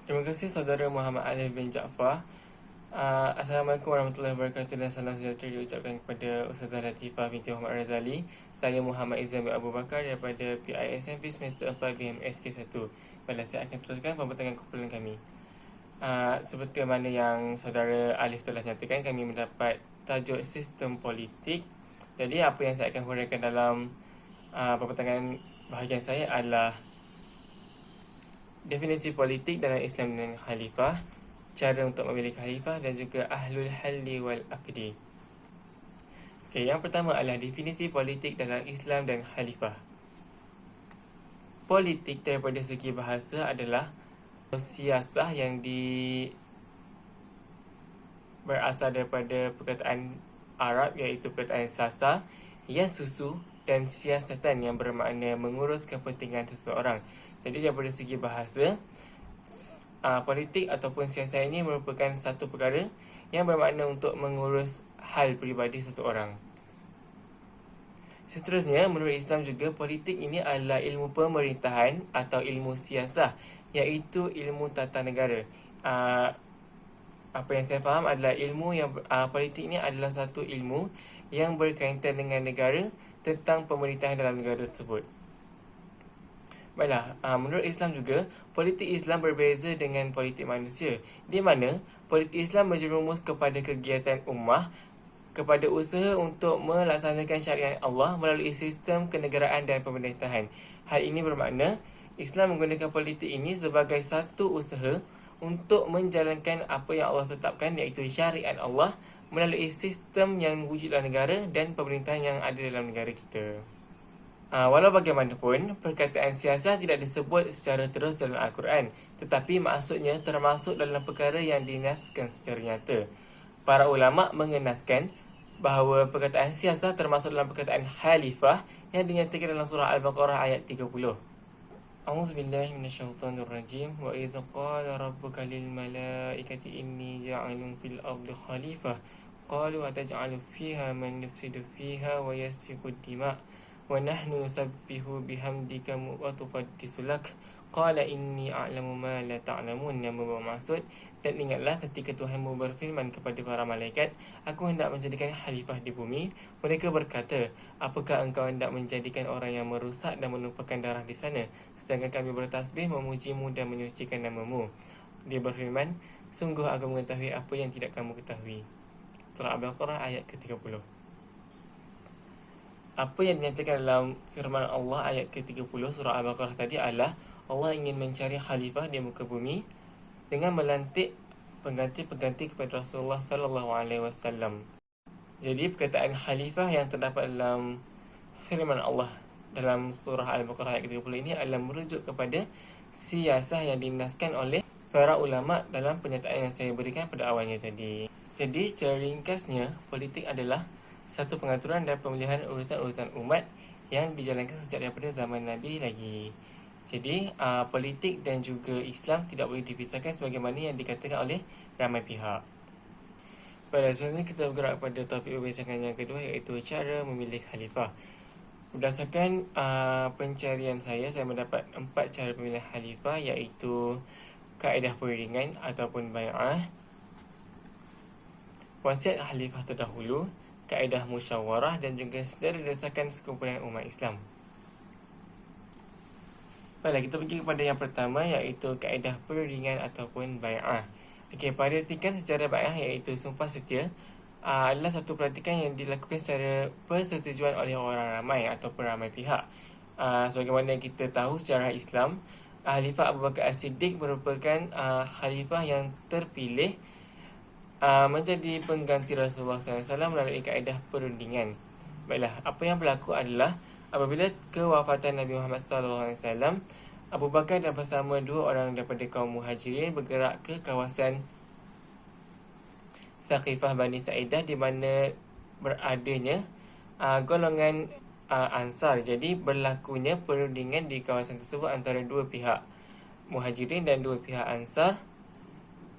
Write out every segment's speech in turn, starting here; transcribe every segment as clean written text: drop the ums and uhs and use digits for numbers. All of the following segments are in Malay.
Terima kasih saudara Muhammad Ali bin Jaafar. Assalamualaikum warahmatullahi wabarakatuh dan salam sejahtera diucapkan kepada Ustazah Latifah binti Muhammad Razali. Saya Muhammad Izam bin Abu Bakar daripada PISMP Semester 4 BMSK1. Baiklah, saya akan teruskan pembentangan kumpulan kami. Seperti mana yang saudara Alif telah nyatakan, kami mendapat tajuk sistem politik. Jadi apa yang saya akan huraikan dalam pembentangan bahagian saya adalah definisi politik dalam Islam dan khalifah, cara untuk memilih khalifah dan juga ahlul halli wal aqdi. Okey, yang pertama adalah definisi politik dalam Islam dan khalifah. Politik daripada segi bahasa adalah siasah yang berasal daripada perkataan Arab iaitu perkataan sasa, yasusu dan siasatan yang bermakna mengurus kepentingan seseorang. Jadi daripada segi bahasa, politik ataupun siasat ini merupakan satu perkara yang bermakna untuk mengurus hal peribadi seseorang. Seterusnya, menurut Islam juga, politik ini adalah ilmu pemerintahan atau ilmu siasah, iaitu ilmu tata negara. Apa yang saya faham adalah ilmu yang politik ini adalah satu ilmu yang berkaitan dengan negara, tentang pemerintahan dalam negara tersebut. Baiklah, menurut Islam juga, politik Islam berbeza dengan politik manusia, di mana politik Islam menjerumus kepada kegiatan ummah, kepada usaha untuk melaksanakan syariat Allah melalui sistem kenegaraan dan pemerintahan. Hal ini bermakna Islam menggunakan politik ini sebagai satu usaha untuk menjalankan apa yang Allah tetapkan, iaitu syariat Allah melalui sistem yang wujud dalam negara dan pemerintahan yang ada dalam negara kita. Walau bagaimanapun, perkataan siasah tidak disebut secara terus dalam Al-Quran, tetapi maksudnya termasuk dalam perkara yang dinaskan secara nyata. Para ulama' mengenaskan bahawa perkataan siasah termasuk dalam perkataan khalifah yang dinyatakan dalam surah Al-Baqarah ayat 30. A'udzubillahi minasyaitonirrajim. Wa idz qala rabbuka lil malaikati inni ja'ilun fil ardi khalifah qalu ataj'alu fiha man yufsidu fiha wa yasfiku ad-dima' wa nahnu nusabbihu bihamdika wa tuqaddisu lak qala inni a'lamu ma la ta'lamun, yang bermaksud, dan ingatlah ketika Tuhanmu berfirman kepada para malaikat, aku hendak menjadikan khalifah di bumi. Mereka berkata, apakah engkau hendak menjadikan orang yang merusak dan menumpahkan darah di sana, sedangkan kami bertasbih memujimu dan menyucikan namamu. Dia berfirman, sungguh aku mengetahui apa yang tidak kamu ketahui. Surah Al-Baqarah ayat ke-30. Apa yang dinyatakan dalam firman Allah ayat ke-30 surah Al-Baqarah tadi adalah Allah ingin mencari khalifah di muka bumi dengan melantik pengganti-pengganti kepada Rasulullah sallallahu alaihi wasallam. Jadi perkataan khalifah yang terdapat dalam firman Allah dalam surah Al-Baqarah ayat ke-30 ini adalah merujuk kepada siasah yang dinaskan oleh para ulama' dalam pernyataan yang saya berikan pada awalnya tadi. Jadi secara ringkasnya, politik adalah satu pengaturan dan pemilihan urusan-urusan umat yang dijalankan sejak daripada zaman Nabi lagi. Jadi, politik dan juga Islam tidak boleh dipisahkan sebagaimana yang dikatakan oleh ramai pihak. Pada selanjutnya kita bergerak pada topik perbincangan yang kedua, iaitu cara memilih khalifah. Berdasarkan pencarian saya mendapat 4 cara pemilihan khalifah, iaitu kaedah periringan ataupun bai'ah, wasiat khalifah terdahulu, kaedah musyawarah dan juga sejarah berdasarkan sekumpulan umat Islam. Baiklah, kita pergi kepada yang pertama, iaitu kaedah periringan ataupun bai'ah. Okey, pada tingkatan sejarah bai'ah iaitu sumpah setia, adalah satu perhatikan yang dilakukan secara persetujuan oleh orang ramai ataupun ramai pihak. Sebagaimana kita tahu sejarah Islam, Khalifah Abu Bakar As-Siddiq merupakan khalifah yang terpilih menjadi pengganti Rasulullah SAW melalui kaedah perundingan. Baiklah, apa yang berlaku adalah apabila kewafatan Nabi Muhammad SAW, Abu Bakar dan bersama 2 orang daripada kaum Muhajirin bergerak ke kawasan Saqifah Bani Sa'idah, di mana beradanya golongan Ansar. Jadi berlakunya perundingan di kawasan tersebut antara 2 pihak Muhajirin dan 2 pihak Ansar,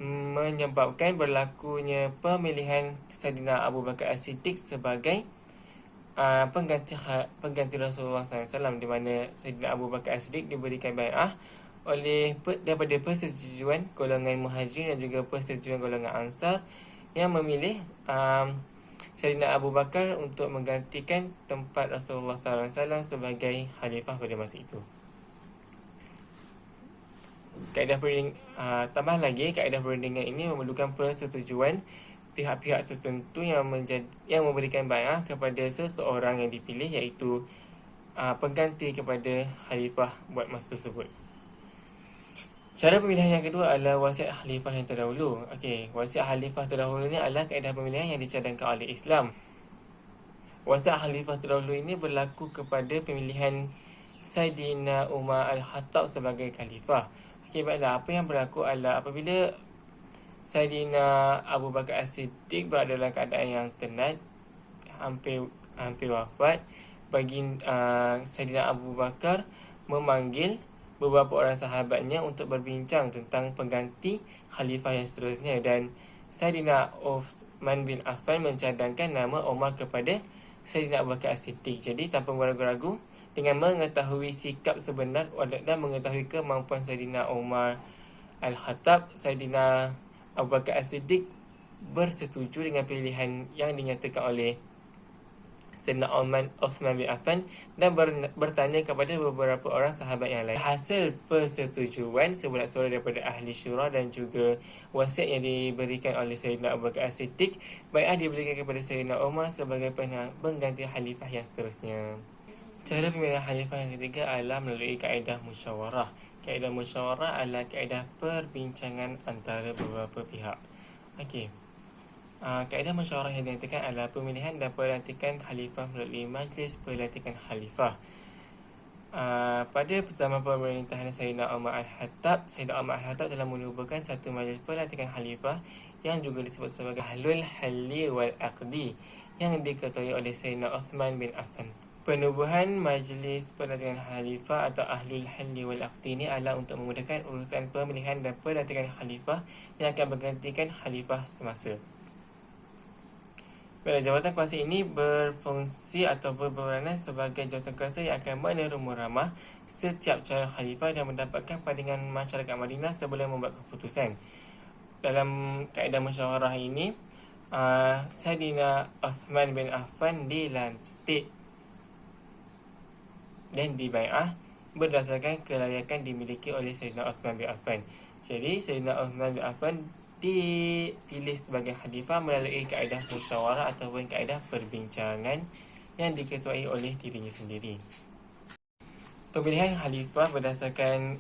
menyebabkan berlakunya pemilihan Saidina Abu Bakar As-Siddiq sebagai pengganti Rasulullah SAW, di mana Saidina Abu Bakar As-Siddiq diberikan bai'ah daripada persetujuan golongan Muhajirin dan juga persetujuan golongan Ansar yang memilih Sayyidina Abu Bakar untuk menggantikan tempat Rasulullah SAW sebagai khalifah pada masa itu. Tambah lagi, kaedah perundingan ini memerlukan persetujuan pihak-pihak tertentu yang memberikan bai'ah kepada seseorang yang dipilih, iaitu pengganti kepada khalifah buat masa tersebut. Cara pemilihan yang kedua adalah wasiat khalifah yang terdahulu. Wasiat khalifah terdahulu ini adalah kaedah pemilihan yang dicadangkan oleh Islam. Wasiat khalifah terdahulu ini berlaku kepada pemilihan Saidina Umar Al-Khattab sebagai khalifah. Baiklah, apa yang berlaku adalah apabila Saidina Abu Bakar As-Siddiq berada dalam keadaan yang tenat, hampir wafat, Saidina Abu Bakar memanggil beberapa orang sahabatnya untuk berbincang tentang pengganti khalifah yang seterusnya, dan Saidina Uthman bin Affan mencadangkan nama Umar kepada Saidina Abu Bakar As-Siddiq. Jadi tanpa ragu-ragu, dengan mengetahui sikap sebenar dan mengetahui kemampuan Saidina Umar Al-Khattab, Saidina Abu Bakar As-Siddiq bersetuju dengan pilihan yang dinyatakan oleh Saidina Uthman bin Affan dan bertanya kepada beberapa orang sahabat yang lain. Hasil persetujuan sebulat suara daripada ahli syura dan juga wasiat yang diberikan oleh Saidina Abu Bakar As-Siddiq, bai'ah diberikan kepada Saidina Umar sebagai pengganti khalifah yang seterusnya. Cara pemilihan khalifah yang ketiga adalah melalui kaedah musyawarah. Kaedah musyawarah adalah kaedah perbincangan antara beberapa pihak. Kaedah musyawarah yang dinyatakan adalah pemilihan dan pelantikan khalifah melalui majlis pelantikan khalifah. Pada zaman pemerintahan Sayyidina Umar Al-Khattab, Sayyidina Umar Al-Khattab telah menubuhkan satu majlis pelantikan khalifah yang juga disebut sebagai Ahlul Halli wal Aqdi, yang diketuai oleh Sayyidina Uthman bin Affan. Penubuhan majlis pelantikan khalifah atau Ahlul Halli wal Aqdi ini adalah untuk memudahkan urusan pemilihan dan pelantikan khalifah yang akan menggantikan khalifah semasa. Jabatan kuasa ini berfungsi atau berperanan sebagai jawatan kuasa yang akan menerima ramah setiap calon khalifah dan mendapatkan pandangan masyarakat Madinah sebelum membuat keputusan. Dalam kaedah musyawarah ini, Saidina Uthman bin Affan dilantik dan dibai'ah berdasarkan kelayakan dimiliki oleh Saidina Uthman bin Affan. Jadi Saidina Uthman bin Affan dipilih sebagai khalifah melalui kaedah musyawarah ataupun kaedah perbincangan yang diketuai oleh dirinya sendiri. Pemilihan khalifah berdasarkan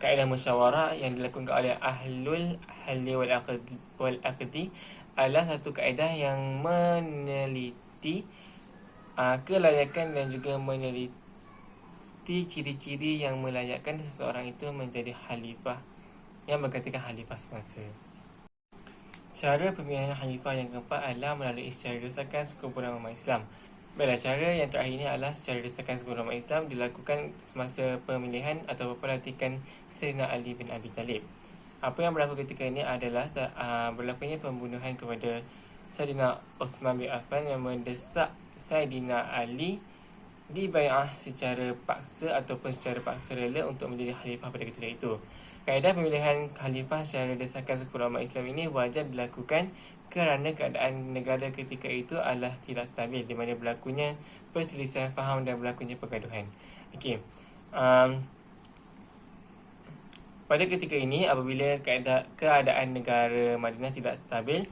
kaedah musyawarah yang dilakukan oleh Ahlul Halli wal Aqdi adalah satu kaedah yang meneliti kelayakan dan juga meneliti ciri-ciri yang melayakkan seseorang itu menjadi khalifah yang menggantikan khalifah semasa. Cara pemilihan khalifah yang keempat adalah melalui secara desakan sekumpulan umat Islam. Cara yang terakhir ini adalah secara desakan sekumpulan umat Islam dilakukan semasa pemilihan atau pelantikan Sayyidina Ali bin Abi Talib. Apa yang berlaku ketika ini adalah berlakunya pembunuhan kepada Sayyidina Uthman bin Affan yang mendesak Sayyidina Ali dibai'ah secara paksa ataupun secara paksa rela untuk menjadi khalifah pada ketika itu. Kaedah pemilihan khalifah secara desakan sekumpulan umat Islam ini wajar dilakukan kerana keadaan negara ketika itu adalah tidak stabil, di mana berlakunya perselisihan faham dan berlakunya pergaduhan. Pada ketika ini, apabila keadaan negara Madinah tidak stabil,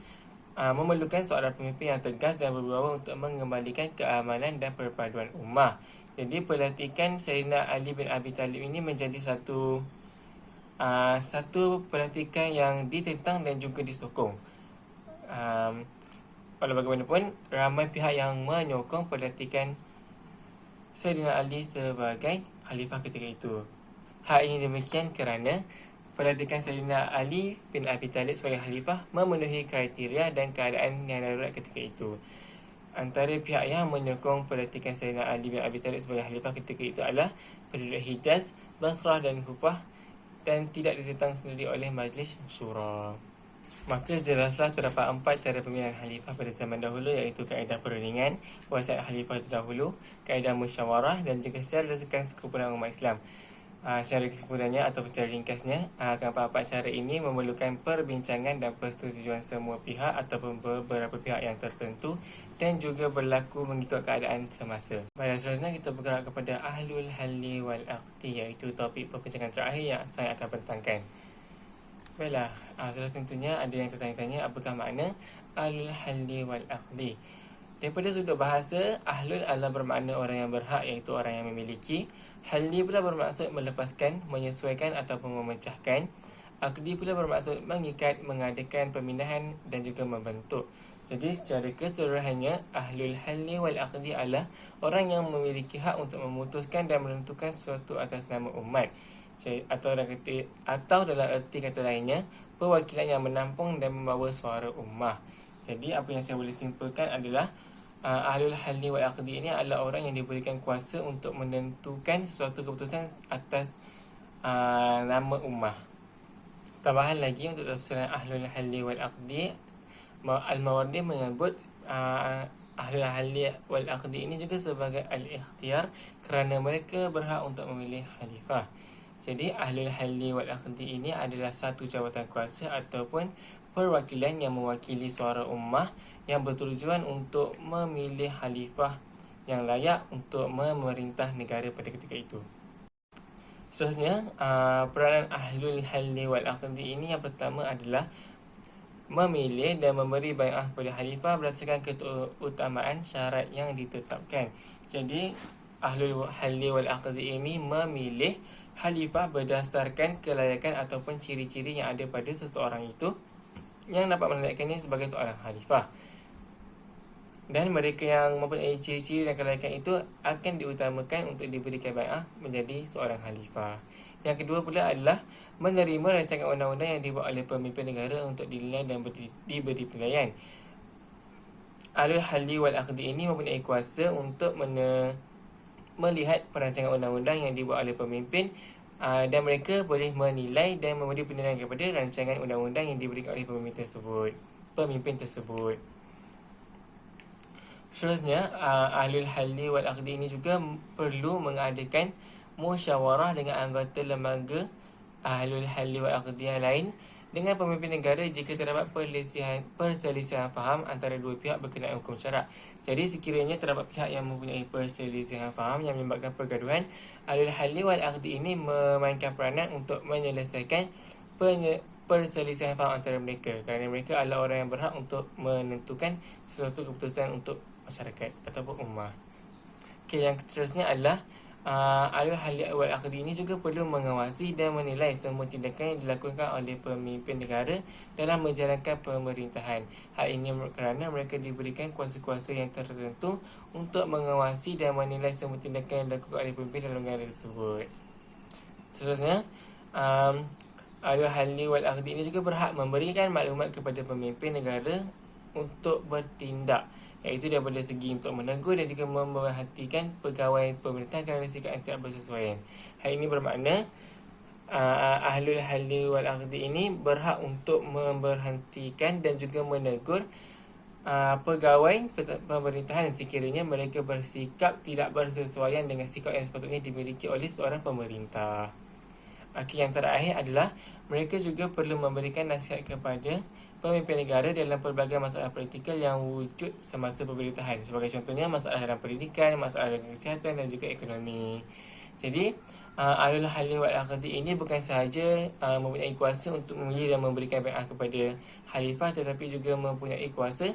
memerlukan seorang pemimpin yang tegas dan berwibawa untuk mengembalikan keamanan dan perpaduan ummah. Jadi pelantikan Sayyidina Ali bin Abi Talib ini menjadi satu pelantikan yang ditentang dan juga disokong. Walau bagaimanapun, ramai pihak yang menyokong pelantikan Sayyidina Ali sebagai khalifah ketika itu. Hal ini demikian kerana pelantikan Sayyidina Ali bin Abi Talib sebagai khalifah memenuhi kriteria dan keadaan yang darurat ketika itu. Antara pihak yang menyokong pelantikan Sayyidina Ali bin Abi Talib sebagai khalifah ketika itu adalah penduduk Hijaz, Basrah dan Kufah, dan tidak ditentang sendiri oleh Majlis Syura. Maka jelaslah terdapat 4 cara pemilihan khalifah pada zaman dahulu, iaitu kaedah perundingan, wasiat khalifah terdahulu, kaedah musyawarah dan juga secara desakan sekumpulan umat Islam. Secara kesimpulannya atau secara ringkasnya, keempat-empat cara ini memerlukan perbincangan dan persetujuan semua pihak ataupun beberapa pihak yang tertentu dan juga berlaku mengikut keadaan semasa. Baik, seterusnya kita bergerak kepada Ahlul Halli wal Aqdi, iaitu topik perbincangan terakhir yang saya akan bentangkan. Baiklah, sudah tentunya ada yang tertanya-tanya apakah makna Ahlul Halli wal Aqdi. Daripada sudut bahasa, Ahlul adalah bermakna orang yang berhak, iaitu orang yang memiliki. Halli pula bermaksud melepaskan, menyesuaikan ataupun memecahkan. Aqdi pula bermaksud mengikat, mengadakan pemindahan dan juga membentuk. Jadi secara keseluruhannya, Ahlul Halli wal Aqdi adalah orang yang memiliki hak untuk memutuskan dan menentukan sesuatu atas nama umat. Atau dalam erti kata lainnya, perwakilan yang menampung dan membawa suara ummah. Jadi apa yang saya boleh simpulkan adalah Ahlul Halli wal Aqdi ini adalah orang yang diberikan kuasa untuk menentukan sesuatu keputusan atas nama ummah. Tambahan lagi untuk tafsiran Ahlul Halli wal Aqdi, Al-Mawardi menyebut Ahlul Halli wal Aqdi ini juga sebagai al-ikhtiyar kerana mereka berhak untuk memilih khalifah. Jadi Ahlul Halli wal Aqdi ini adalah satu jawatan kuasa ataupun perwakilan yang mewakili suara ummah yang bertujuan untuk memilih khalifah yang layak untuk memerintah negara pada ketika itu. Seterusnya, peranan Ahlul Halli wal Aqdi ini yang pertama adalah memilih dan memberi bai'ah kepada khalifah berdasarkan keutamaan syarat yang ditetapkan. Jadi Ahlul Halli wal Aqdi ini memilih khalifah berdasarkan kelayakan ataupun ciri-ciri yang ada pada seseorang itu yang dapat menandaikannya sebagai seorang khalifah. Dan mereka yang mempunyai ciri-ciri dan kelayakan itu akan diutamakan untuk diberikan bai'ah menjadi seorang khalifah. Yang kedua pula adalah menerima rancangan undang-undang yang dibuat oleh pemimpin negara untuk dinilai dan diberi penilaian. Ahlul Halli wal Aqdi ini mempunyai kuasa untuk melihat perancangan undang-undang yang dibuat oleh pemimpin dan mereka boleh menilai dan memberi penilaian kepada rancangan undang-undang yang diberikan oleh pemimpin tersebut. Seterusnya, Ahlul Halli wal Aqdi ini juga perlu mengadakan musyawarah dengan anggota lembaga Ahlul Halli wal Aqdi yang lain dengan pemimpin negara jika terdapat perselisihan faham antara dua pihak berkenaan hukum syarak. Jadi sekiranya terdapat pihak yang mempunyai perselisihan faham yang menyebabkan pergaduhan, Ahlul Halli wal Aqdi ini memainkan peranan untuk menyelesaikan perselisihan faham antara mereka, kerana mereka adalah orang yang berhak untuk menentukan sesuatu keputusan untuk masyarakat ataupun ummah. Yang seterusnya adalah Ahlul Halli wal Aqdi ini juga perlu mengawasi dan menilai semua tindakan yang dilakukan oleh pemimpin negara dalam menjalankan pemerintahan. Hal ini kerana mereka diberikan kuasa-kuasa yang tertentu untuk mengawasi dan menilai semua tindakan yang dilakukan oleh pemimpin dalam negara tersebut. Seterusnya, Ahlul Halli wal Aqdi ini juga berhak memberikan maklumat kepada pemimpin negara untuk bertindak, iaitu daripada segi untuk menegur dan juga memerhatikan pegawai pemerintahan kerana sikap yang tidak bersesuaian. Hal ini bermakna Ahlul Halli wal Aqdi ini berhak untuk memberhentikan dan juga menegur pegawai pemerintahan sekiranya mereka bersikap tidak bersesuaian dengan sikap yang sepatutnya dimiliki oleh seorang pemerintah. Yang terakhir adalah mereka juga perlu memberikan nasihat kepada pemimpin negara dalam pelbagai masalah politikal yang wujud semasa pemerintahan. Sebagai contohnya, masalah dalam pendidikan, masalah dalam kesihatan dan juga ekonomi. Jadi, Ahlul Halli wal Aqdi ini bukan sahaja mempunyai kuasa untuk memilih dan memberikan bai'ah kepada khalifah, tetapi juga mempunyai kuasa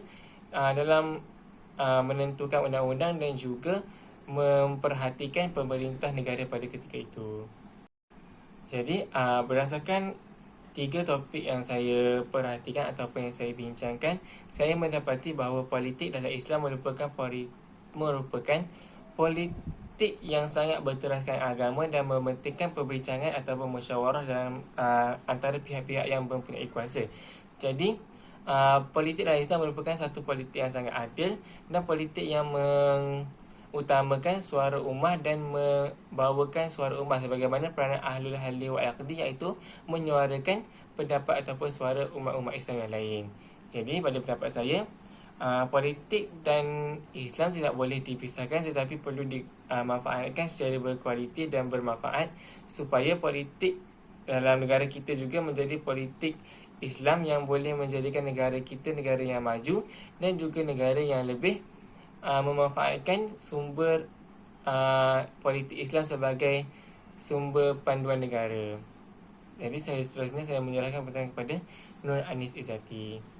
dalam menentukan undang-undang dan juga memperhatikan pemerintah negara pada ketika itu. Jadi, berdasarkan 3 topik yang saya perhatikan ataupun yang saya bincangkan, saya mendapati bahawa politik dalam Islam merupakan politik yang sangat berteraskan agama dan mementingkan perbincangan ataupun musyawarah dalam antara pihak-pihak yang mempunyai kuasa. Jadi, politik dalam Islam merupakan satu politik yang sangat adil dan politik yang utamakan suara ummah dan membawakan suara ummah sebagaimana peranan Ahlul Halli wal Aqdi, iaitu menyuarakan pendapat ataupun suara umat-umat Islam yang lain. Jadi pada pendapat saya, Politik dan Islam tidak boleh dipisahkan, tetapi perlu dimanfaatkan secara berkualiti dan bermanfaat supaya politik dalam negara kita juga menjadi politik Islam yang boleh menjadikan negara kita negara yang maju dan juga negara yang lebih memanfaatkan sumber politik Islam sebagai sumber panduan negara. Jadi seterusnya saya menyerahkan pertanyaan kepada Nur Anis Izzati.